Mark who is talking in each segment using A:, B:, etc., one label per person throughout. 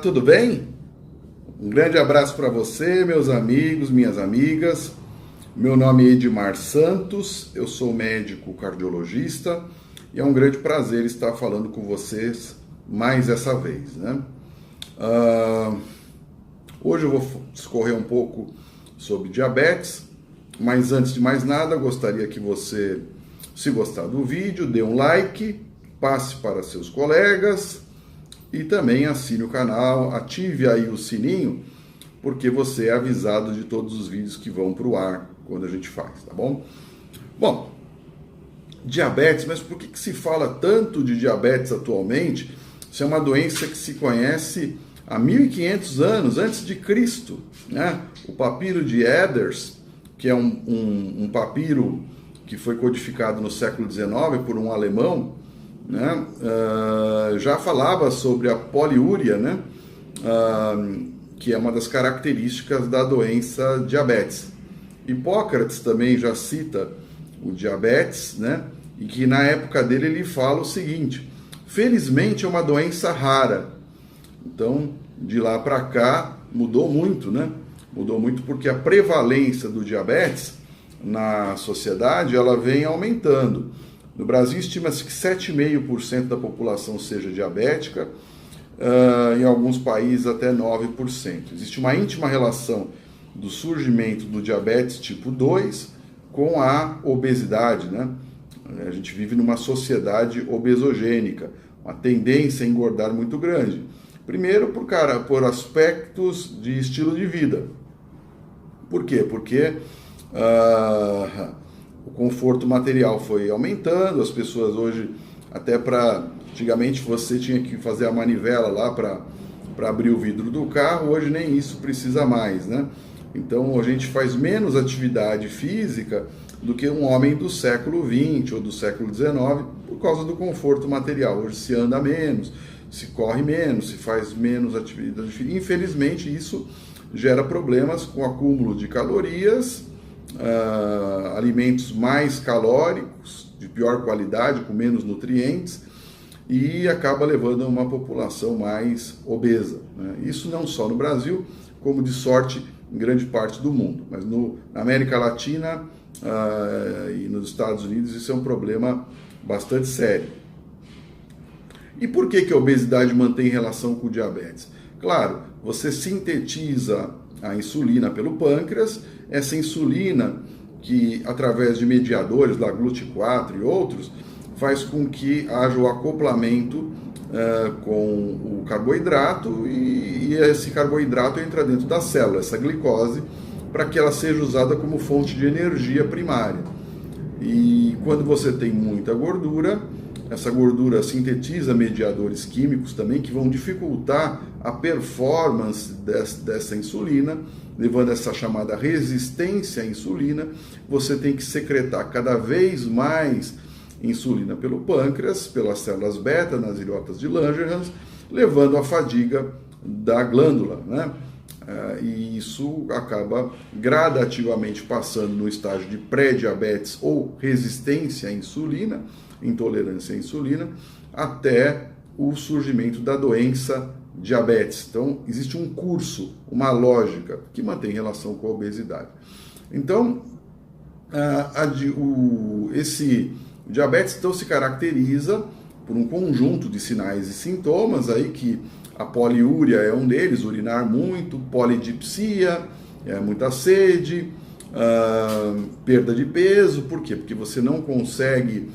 A: tudo bem? Um grande abraço para você, meus amigos, minhas amigas. Meu nome é Edmar Santos, eu sou médico cardiologista e é um grande prazer estar falando com vocês mais essa vez, né? Hoje eu vou discorrer um pouco sobre diabetes, mas antes de mais nada, gostaria que você, se gostar do vídeo, dê um like, passe para seus colegas e também assine o canal, ative aí o sininho, porque você é avisado de todos os vídeos que vão para o ar quando a gente faz, tá bom? Bom, diabetes, mas por que se fala tanto de diabetes atualmente? Isso é uma doença que se conhece há 1500 anos, antes de Cristo, né? O papiro de Eders, que é um papiro que foi codificado no século XIX por um alemão, né? Já falava sobre a poliúria, né? Que é uma das características da doença diabetes. Hipócrates também já cita o diabetes, né? E que na época dele ele fala o seguinte: felizmente é uma doença rara. Então, de lá para cá mudou muito, né? Mudou muito porque a prevalência do diabetes na sociedade ela vem aumentando. No Brasil estima-se que 7,5% da população seja diabética, em alguns países até 9%. Existe uma íntima relação do surgimento do diabetes tipo 2 com a obesidade, né? A gente vive numa sociedade obesogênica, uma tendência a engordar muito grande. Primeiro por aspectos de estilo de vida. Por quê? Porque o conforto material foi aumentando, as pessoas hoje, antigamente você tinha que fazer a manivela lá para abrir o vidro do carro, hoje nem isso precisa mais, né? Então a gente faz menos atividade física do que um homem do século XX ou do século XIX por causa do conforto material. Hoje se anda menos, se corre menos, se faz menos atividade física. Infelizmente isso gera problemas com acúmulo de calorias, alimentos mais calóricos, de pior qualidade, com menos nutrientes, e acaba levando a uma população mais obesa, né? Isso não só no Brasil, como de sorte em grande parte do mundo, mas na América Latina e nos Estados Unidos isso é um problema bastante sério. E por que a obesidade mantém relação com o diabetes? Claro, você sintetiza a insulina pelo pâncreas, essa insulina que, através de mediadores, lá GLUT4 e outros, faz com que haja o acoplamento com o carboidrato e esse carboidrato entra dentro da célula, essa glicose, para que ela seja usada como fonte de energia primária. E quando você tem muita gordura, essa gordura sintetiza mediadores químicos também que vão dificultar a performance dessa insulina, levando a essa chamada resistência à insulina. Você tem que secretar cada vez mais insulina pelo pâncreas, pelas células beta, nas ilhotas de Langerhans, levando à fadiga da glândula, né? E isso acaba gradativamente passando no estágio de pré-diabetes ou resistência à insulina, intolerância à insulina, até o surgimento da doença diabetes. Então, existe um curso, uma lógica que mantém relação com a obesidade. Então, o diabetes então se caracteriza por um conjunto de sinais e sintomas aí que a poliúria é um deles, urinar muito, polidipsia, muita sede, perda de peso. Por quê? Porque você não consegue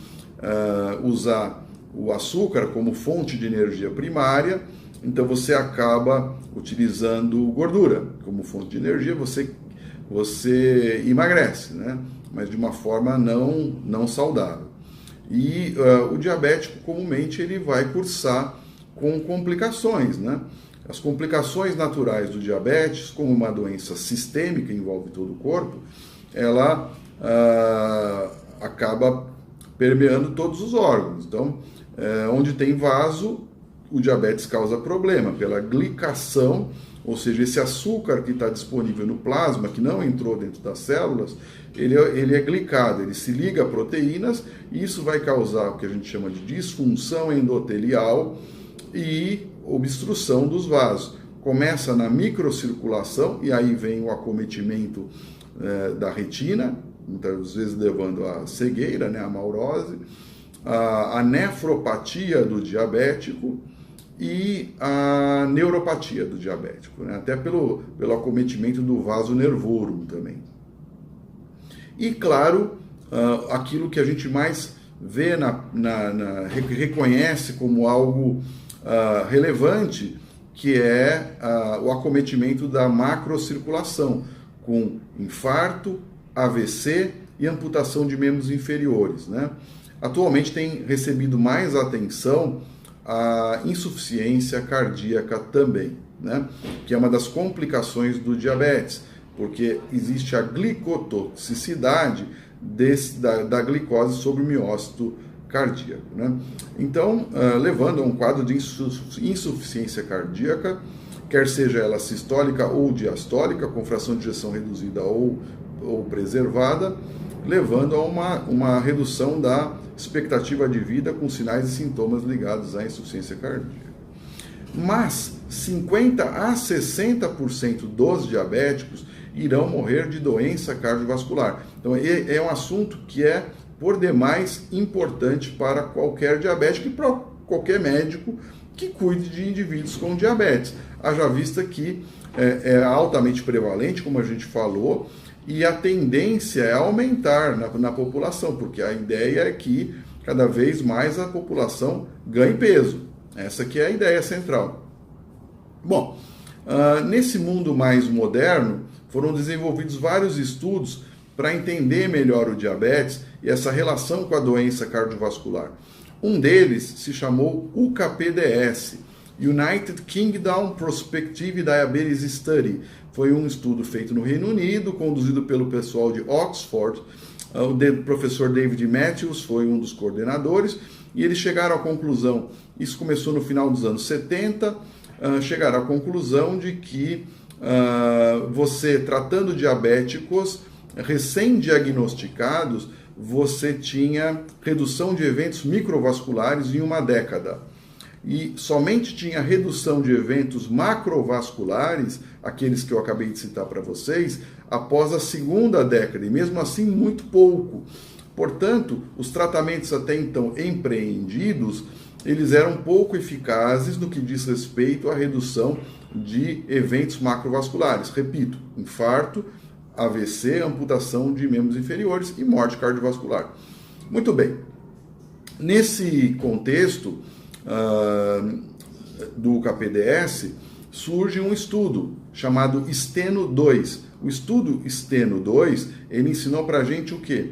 A: usar o açúcar como fonte de energia primária, então você acaba utilizando gordura como fonte de energia, você emagrece, né? Mas de uma forma não saudável. E o diabético comumente ele vai cursar com complicações, né? As complicações naturais do diabetes, como uma doença sistêmica, envolve todo o corpo, ela acaba permeando todos os órgãos. Então, onde tem vaso, o diabetes causa problema pela glicação, ou seja, esse açúcar que está disponível no plasma, que não entrou dentro das células, ele é glicado, ele se liga a proteínas, e isso vai causar o que a gente chama de disfunção endotelial e obstrução dos vasos. Começa na microcirculação e aí vem o acometimento da retina, muitas vezes levando à cegueira, né, a maurose, a nefropatia do diabético e a neuropatia do diabético, né, até pelo acometimento do vaso nervorum também. E claro, aquilo que a gente mais vê, reconhece como algo relevante, que é o acometimento da macrocirculação, com infarto, AVC e amputação de membros inferiores, né? Atualmente tem recebido mais atenção a insuficiência cardíaca também, né? Que é uma das complicações do diabetes, porque existe a glicotoxicidade da glicose sobre o miócito cardíaco, né? Então, levando a um quadro de insuficiência cardíaca, quer seja ela sistólica ou diastólica, com fração de ejeção reduzida ou preservada, levando a uma redução da expectativa de vida com sinais e sintomas ligados à insuficiência cardíaca. Mas 50 a 60% dos diabéticos irão morrer de doença cardiovascular. Então, é um assunto que é, por demais, importante para qualquer diabético e para qualquer médico que cuide de indivíduos com diabetes. Haja vista que é altamente prevalente, como a gente falou, e a tendência é aumentar na população, porque a ideia é que cada vez mais a população ganhe peso. Essa que é a ideia central. Bom, nesse mundo mais moderno, foram desenvolvidos vários estudos para entender melhor o diabetes e essa relação com a doença cardiovascular. Um deles se chamou UKPDS, United Kingdom Prospective Diabetes Study. Foi um estudo feito no Reino Unido, conduzido pelo pessoal de Oxford. O professor David Matthews foi um dos coordenadores, e eles chegaram à conclusão, isso começou no final dos anos 70, chegaram à conclusão de que você, tratando diabéticos recém-diagnosticados, você tinha redução de eventos microvasculares em uma década. E somente tinha redução de eventos macrovasculares, aqueles que eu acabei de citar para vocês, após a segunda década, e mesmo assim muito pouco. Portanto, os tratamentos até então empreendidos, eles eram pouco eficazes no que diz respeito à redução de eventos macrovasculares. Repito, infarto, AVC, amputação de membros inferiores e morte cardiovascular. Muito bem. Nesse contexto do KPDS, surge um estudo chamado STENO-2. O estudo STENO-2, ele ensinou para a gente o quê?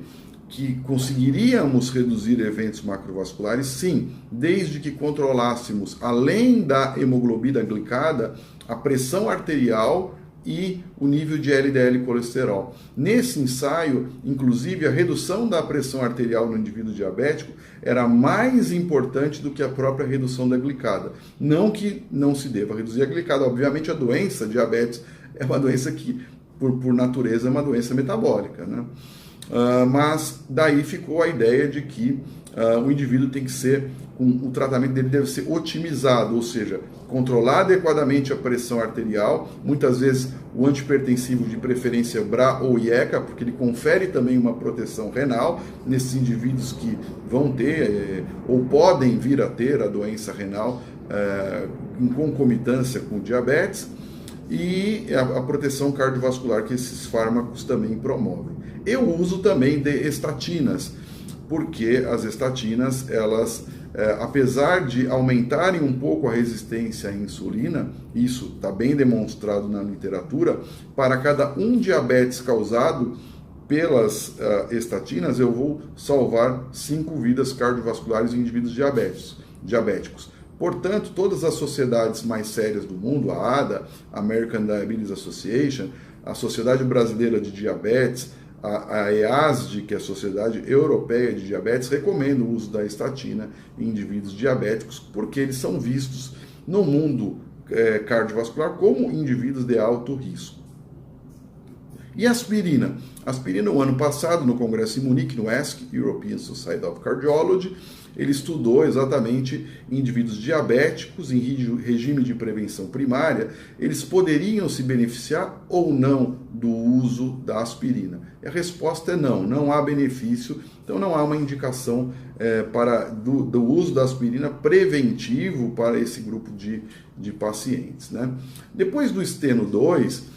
A: Que conseguiríamos reduzir eventos macrovasculares, sim, desde que controlássemos, além da hemoglobina glicada, a pressão arterial e o nível de LDL colesterol. Nesse ensaio, inclusive, a redução da pressão arterial no indivíduo diabético era mais importante do que a própria redução da glicada. Não que não se deva reduzir a glicada, obviamente a doença, diabetes, é uma doença que, por natureza, é uma doença metabólica, né? Mas daí ficou a ideia de que o indivíduo tem que ser, o tratamento dele deve ser otimizado, ou seja, controlar adequadamente a pressão arterial, muitas vezes o antipertensivo de preferência BRA ou IECA, porque ele confere também uma proteção renal nesses indivíduos que vão ter ou podem vir a ter a doença renal em concomitância com diabetes, e a proteção cardiovascular que esses fármacos também promovem. Eu uso também de estatinas, porque as estatinas, elas, apesar de aumentarem um pouco a resistência à insulina, isso está bem demonstrado na literatura, para cada um diabetes causado pelas estatinas, eu vou salvar 5 vidas cardiovasculares em indivíduos diabéticos. Portanto, todas as sociedades mais sérias do mundo, a ADA, American Diabetes Association, a Sociedade Brasileira de Diabetes, a EASD, que é a Sociedade Europeia de Diabetes, recomendam o uso da estatina em indivíduos diabéticos, porque eles são vistos no mundo cardiovascular como indivíduos de alto risco. E aspirina? Aspirina, o ano passado, no congresso em Munique, no ESC, European Society of Cardiology, ele estudou exatamente indivíduos diabéticos em regime de prevenção primária, eles poderiam se beneficiar ou não do uso da aspirina. E a resposta é não, não há benefício, então não há uma indicação do uso da aspirina preventivo para esse grupo de pacientes, né? Depois do Steno 2,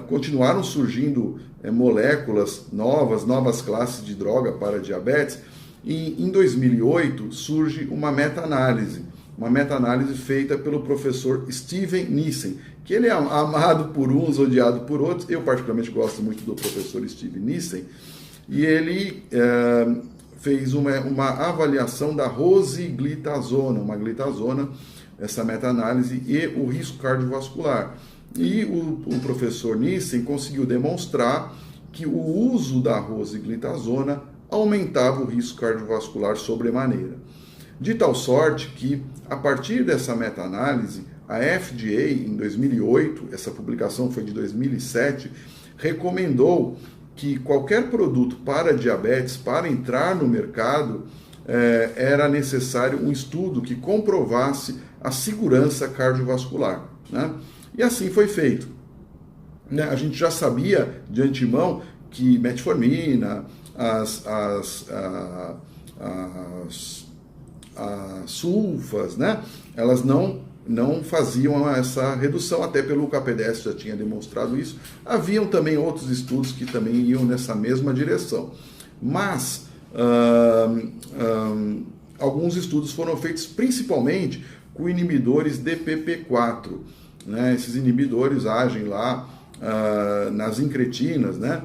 A: continuaram surgindo moléculas novas classes de droga para diabetes, e em 2008 surge uma meta-análise feita pelo professor Steven Nissen, que ele é amado por uns, odiado por outros. Eu particularmente gosto muito do professor Steven Nissen, e ele fez uma avaliação da rosiglitazona, uma glitazona, essa meta-análise, e o risco cardiovascular. E o professor Nissen conseguiu demonstrar que o uso da rosiglitazona aumentava o risco cardiovascular sobremaneira. De tal sorte que, a partir dessa meta-análise, a FDA, em 2008, essa publicação foi de 2007, recomendou que qualquer produto para diabetes, para entrar no mercado, era necessário um estudo que comprovasse a segurança cardiovascular, né? E assim foi feito. A gente já sabia de antemão que metformina, as sulfas, né? Elas não faziam essa redução, até pelo KPDS já tinha demonstrado isso. Haviam também outros estudos que também iam nessa mesma direção. Mas alguns estudos foram feitos principalmente com inibidores DPP4, né? Esses inibidores agem lá nas incretinas, né?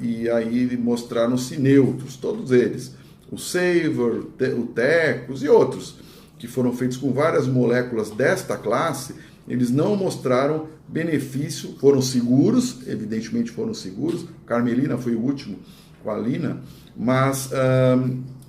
A: E aí mostraram-se neutros, todos eles. O Savor, o Tecos e outros, que foram feitos com várias moléculas desta classe, eles não mostraram benefício, foram seguros, evidentemente foram seguros. Carmelina foi o último com a Lina, mas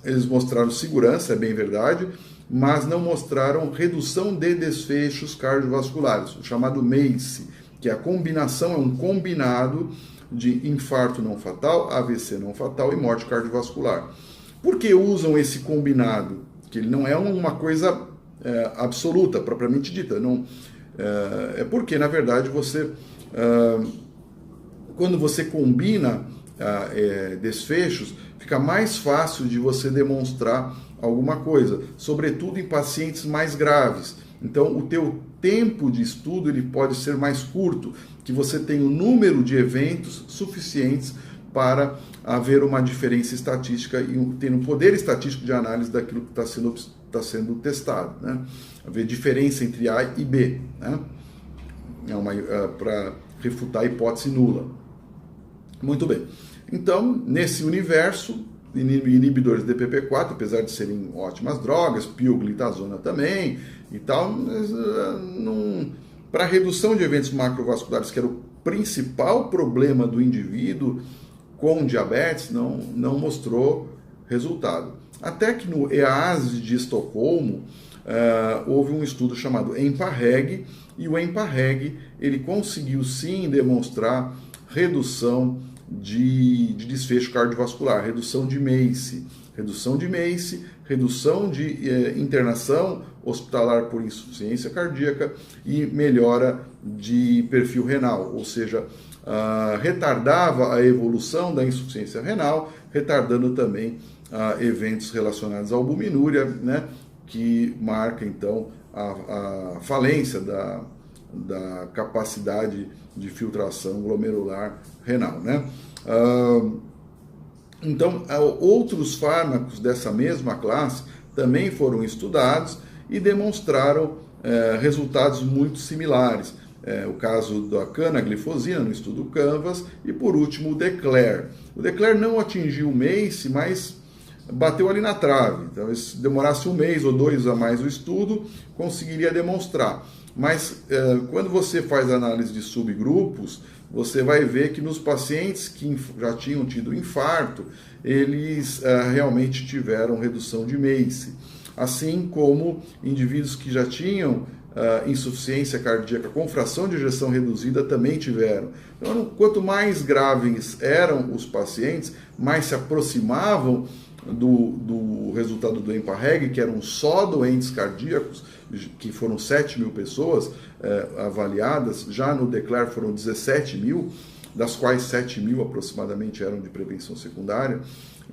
A: eles mostraram segurança, é bem verdade, mas não mostraram redução de desfechos cardiovasculares, o chamado MACE, que a combinação é um combinado de infarto não fatal, AVC não fatal e morte cardiovascular. Por que usam esse combinado? Que ele não é uma coisa absoluta, propriamente dita. Não, é porque, na verdade, quando você combina desfechos, fica mais fácil de você demonstrar alguma coisa, sobretudo em pacientes mais graves. Então, o teu tempo de estudo ele pode ser mais curto, que você tem um número de eventos suficientes para haver uma diferença estatística e ter um poder estatístico de análise daquilo que está sendo testado, né? Haver diferença entre A e B, né? Para refutar a hipótese nula. Muito bem. Então, nesse universo, inibidores de DPP4, apesar de serem ótimas drogas, pioglitazona também e tal, para redução de eventos macrovasculares, que era o principal problema do indivíduo com diabetes, não mostrou resultado. Até que no EASD de Estocolmo houve um estudo chamado EMPA-REG, e o EMPA-REG ele conseguiu sim demonstrar redução de desfecho cardiovascular, redução de MACE, redução de internação hospitalar por insuficiência cardíaca e melhora de perfil renal, ou seja, retardava a evolução da insuficiência renal, retardando também eventos relacionados à albuminúria, né, que marca então a falência da capacidade de filtração glomerular renal, né? Então, outros fármacos dessa mesma classe também foram estudados e demonstraram resultados muito similares. O caso da canaglifosina no estudo Canvas e, por último, o DECLARE. O DECLARE não atingiu o MACE, mas bateu ali na trave. Então, se demorasse 1 mês ou 2 a mais o estudo, conseguiria demonstrar. Mas quando você faz análise de subgrupos, você vai ver que nos pacientes que já tinham tido infarto, eles realmente tiveram redução de MACE. Assim como indivíduos que já tinham insuficiência cardíaca com fração de ejeção reduzida também tiveram. Então, quanto mais graves eram os pacientes, mais se aproximavam do resultado do EMPA-REG, que eram só doentes cardíacos, que foram 7 mil pessoas avaliadas, já no DECLAR foram 17 mil, das quais 7 mil aproximadamente eram de prevenção secundária.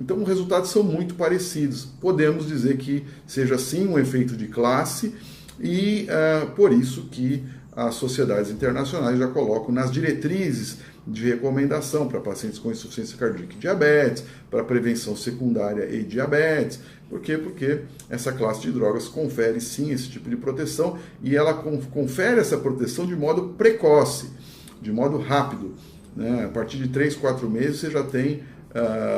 A: Então, os resultados são muito parecidos. Podemos dizer que seja sim um efeito de classe e por isso que as sociedades internacionais já colocam nas diretrizes de recomendação para pacientes com insuficiência cardíaca e diabetes, para prevenção secundária e diabetes. Por quê? Porque essa classe de drogas confere sim esse tipo de proteção e ela confere essa proteção de modo precoce, de modo rápido, né? A partir de 3, 4 meses você já tem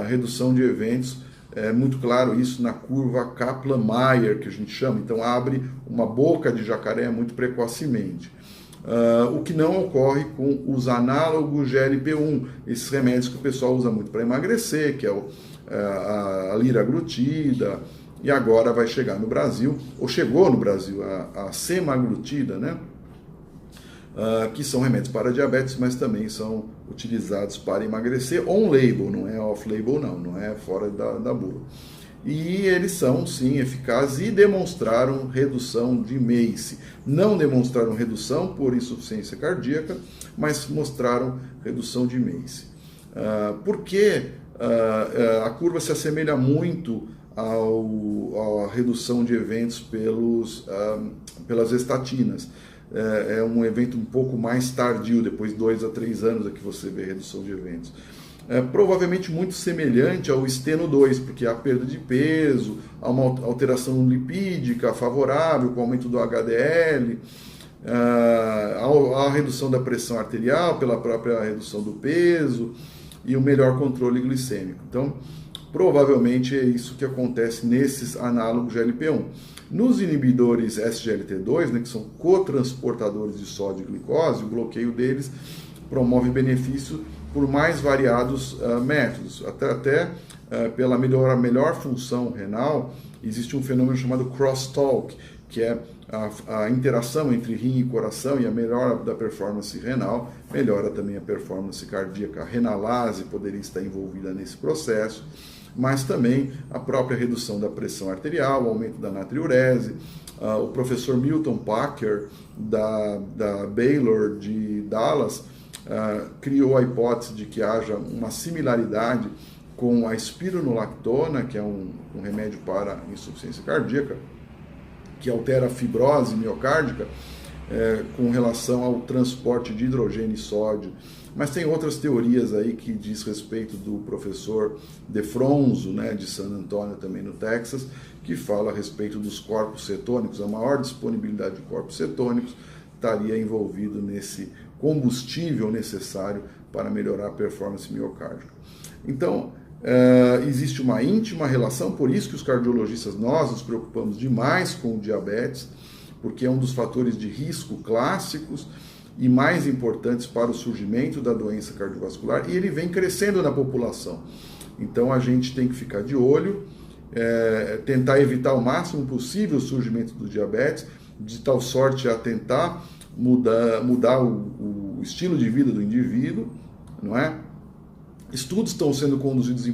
A: redução de eventos. É muito claro isso na curva Kaplan-Meier, que a gente chama. Então abre uma boca de jacaré muito precocemente. O que não ocorre com os análogos GLP-1, esses remédios que o pessoal usa muito para emagrecer, que é a liraglutida, e agora vai chegar no Brasil, ou chegou no Brasil, a semaglutida, né? Que são remédios para diabetes, mas também são utilizados para emagrecer on-label, não é off-label não é fora da bula. E eles são, sim, eficazes e demonstraram redução de MACE. Não demonstraram redução por insuficiência cardíaca, mas mostraram redução de MACE. Porque a curva se assemelha muito à redução de eventos pelas estatinas. É um evento um pouco mais tardio, depois de 2 a 3 anos é que você vê redução de eventos. Provavelmente muito semelhante ao esteno 2, porque há perda de peso, há uma alteração lipídica favorável com o aumento do HDL, há a redução da pressão arterial pela própria redução do peso e o melhor controle glicêmico. Então, provavelmente é isso que acontece nesses análogos GLP-1. Nos inibidores SGLT2, né, que são cotransportadores de sódio e glicose, o bloqueio deles promove benefício por mais variados métodos. Até pela melhor função renal, existe um fenômeno chamado crosstalk, que é a interação entre rim e coração, e a melhora da performance renal melhora também a performance cardíaca. A renalase poderia estar envolvida nesse processo, mas também a própria redução da pressão arterial, o aumento da natriurese. O professor Milton Packer, da Baylor de Dallas, criou a hipótese de que haja uma similaridade com a espironolactona, que é um remédio para insuficiência cardíaca, que altera a fibrose miocárdica com relação ao transporte de hidrogênio e sódio. Mas tem outras teorias aí que diz respeito do professor DeFronzo, né, de San Antonio, também no Texas, que fala a respeito dos corpos cetônicos. A maior disponibilidade de corpos cetônicos estaria envolvido nesse combustível necessário para melhorar a performance miocárdica. Então, existe uma íntima relação, por isso que os cardiologistas, nós nos preocupamos demais com o diabetes, porque é um dos fatores de risco clássicos e mais importantes para o surgimento da doença cardiovascular, e ele vem crescendo na população. Então a gente tem que ficar de olho, tentar evitar o máximo possível o surgimento do diabetes, de tal sorte a tentar mudar o estilo de vida do indivíduo, não é? Estudos estão sendo conduzidos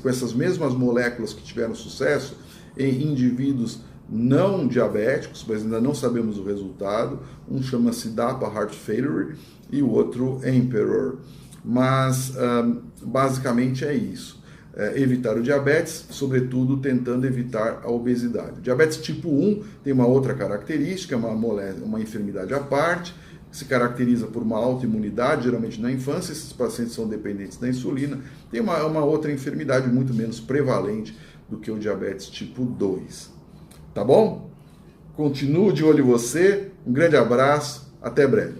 A: com essas mesmas moléculas que tiveram sucesso em indivíduos não diabéticos, mas ainda não sabemos o resultado. Um chama-se DAPA Heart Failure e o outro Emperor. Mas basicamente é isso. Evitar o diabetes, sobretudo tentando evitar a obesidade. O diabetes tipo 1 tem uma outra característica, uma enfermidade à parte, se caracteriza por uma autoimunidade, geralmente na infância. Esses pacientes são dependentes da insulina. Tem uma outra enfermidade muito menos prevalente do que o diabetes tipo 2. Tá bom? Continuo de olho em você, um grande abraço, até breve.